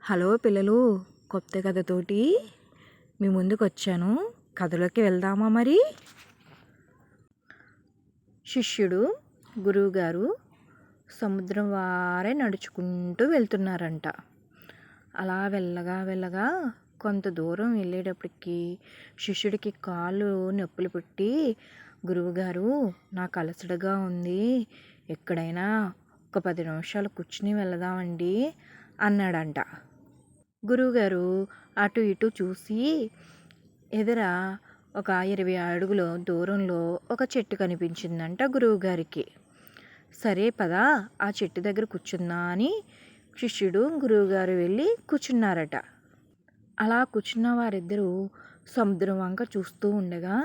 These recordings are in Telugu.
హలో పిల్లలు, కొత్త కథతోటి మీ ముందుకు వచ్చాను. కథలోకి వెళ్దామా మరి? శిష్యుడు గురువుగారు సముద్రం వారే నడుచుకుంటూ వెళ్తున్నారంట. అలా వెళ్ళగా కొంత దూరం వెళ్ళేటప్పటికి శిష్యుడికి కాళ్ళు నొప్పులు పుట్టి, గురువుగారు నాకు అలసటగా ఉంది, ఎక్కడైనా ఒక 10 నిమిషాలు కూర్చుని వెళదామండి అన్నాడంట. గురువుగారు అటు ఇటు చూసి ఎదుర ఒక 20 అడుగుల దూరంలో ఒక చెట్టు కనిపించిందంట గురువుగారికి. సరే పదా, ఆ చెట్టు దగ్గర కూర్చుందా అని శిష్యుడు గురువుగారు వెళ్ళి కూర్చున్నారట. అలా కూర్చున్న వారిద్దరూ సముద్రం వంక చూస్తూ ఉండగా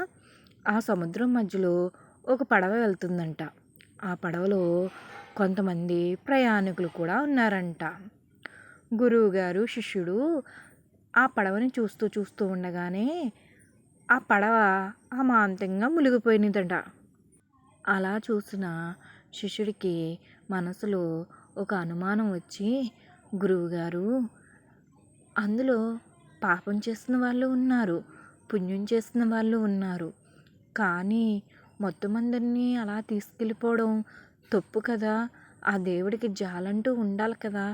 ఆ సముద్రం మధ్యలో ఒక పడవ వెళ్తుందంట. ఆ పడవలో కొంతమంది ప్రయాణికులు కూడా ఉన్నారంట. గురువుగారు శిష్యుడు ఆ పడవని చూస్తూ ఉండగానే ఆ పడవ అమాంతంగా మునిగిపోయినదంట. అలా చూసిన శిష్యుడికి మనసులో ఒక అనుమానం వచ్చి, గురువుగారు, అందులో పాపం చేసిన వాళ్ళు ఉన్నారు, పుణ్యం చేసిన వాళ్ళు ఉన్నారు, కానీ మొత్తం అందరినీ అలా తీసుకెళ్ళిపోవడం తప్పు కదా, ఆ దేవుడికి జాలంటూ ఉండాలి కదా,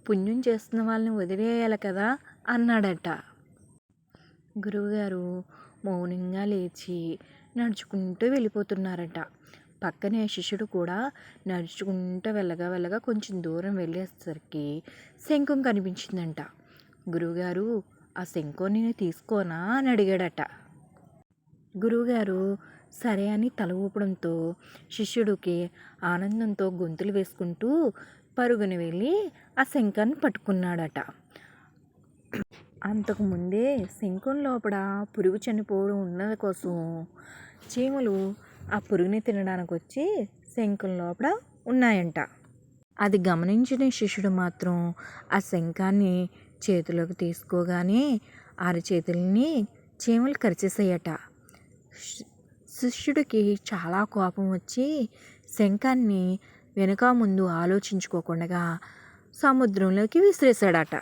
పుణ్యం చేస్తున్న వాళ్ళని వదిలేయాలి కదా అన్నాడట. గురువుగారు మౌనంగా లేచి నడుచుకుంటూ వెళ్ళిపోతున్నారట. పక్కనే శిష్యుడు కూడా నడుచుకుంటూ వెళ్ళగా కొంచెం దూరం వెళ్ళేసరికి శంఖం కనిపించిందంట. గురువుగారు, ఆ శంఖం నేను తీసుకోనా అని అడిగాడట. గురువుగారు సరే అని తల ఊపడంతో శిష్యుడికి ఆనందంతో గొంతులు వేసుకుంటూ పరుగున వెళ్ళి ఆ శంఖాన్ని పట్టుకున్నాడట. అంతకుముందే శంఖం లోపల పురుగు చనిపోవడం ఉన్నది కోసం చీమలు ఆ పురుగుని తినడానికి వచ్చి శంఖం లోపల ఉన్నాయంట. అది గమనించిన శిష్యుడు మాత్రం ఆ శంఖాన్ని చేతిలోకి తీసుకోగానే అరచేతుల్ని చీమలు కరిచేసాయట. శిష్యుడికి చాలా కోపం వచ్చి శంఖాన్ని వెనుక ముందు ఆలోచించుకోకుండా సముద్రంలోకి విసిరేశాడట.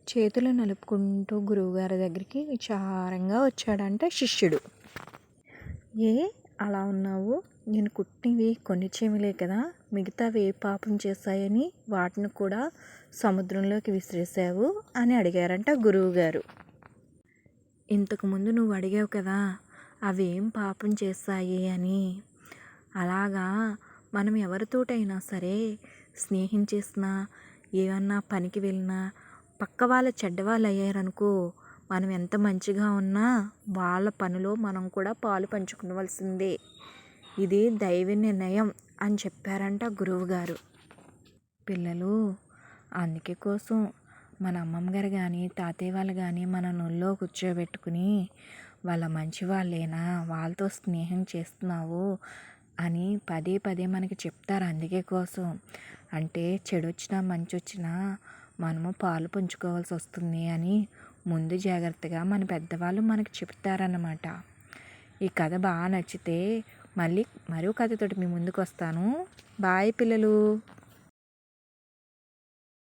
చేతులు నలుపుకుంటూ గురువుగారి దగ్గరికి విచారంగా వచ్చాడంట శిష్యుడు. ఏ అలా ఉన్నావు? నేను కుట్టినవి కొన్ని చీమలే కదా, మిగతావి ఏ పాపం చేశాయని వాటిని కూడా సముద్రంలోకి విసిరేసావు అని అడిగారంట గురువుగారు. ఇంతకుముందు నువ్వు అడిగావు కదా అవి ఏం పాపం చేస్తాయి అని. అలాగా మనం ఎవరితోటైనా సరే స్నేహం చేసినా, ఏమన్నా పనికి వెళ్ళినా పక్క వాళ్ళ చెడ్డవాళ్ళు అయ్యారనుకో, మనం ఎంత మంచిగా ఉన్నా వాళ్ళ పనిలో మనం కూడా పాలు పంచుకోవాల్సిందే, ఇది దైవ నిర్ణయం అని చెప్పారంట గురువుగారు. పిల్లలు, అందుకే కోసం మన అమ్మమ్మ గారు కానీ తాతయ్య వాళ్ళు కానీ మన నొల్లో కూర్చోబెట్టుకుని వాళ్ళ మంచి వాళ్ళేనా, వాళ్ళతో స్నేహం చేస్తున్నావు అని పదే మనకి చెప్తారు. అందుకే కోసం అంటే చెడు వచ్చినా మంచి వచ్చినా మనము పాలు పంచుకోవాల్సి వస్తుంది అని ముందు జాగ్రత్తగా మన పెద్దవాళ్ళు మనకి చెప్తారన్నమాట. ఈ కథ బాగా నచ్చితే మళ్ళీ మరో కథతోటి మీ ముందుకు వస్తాను. బాయ్ పిల్లలు.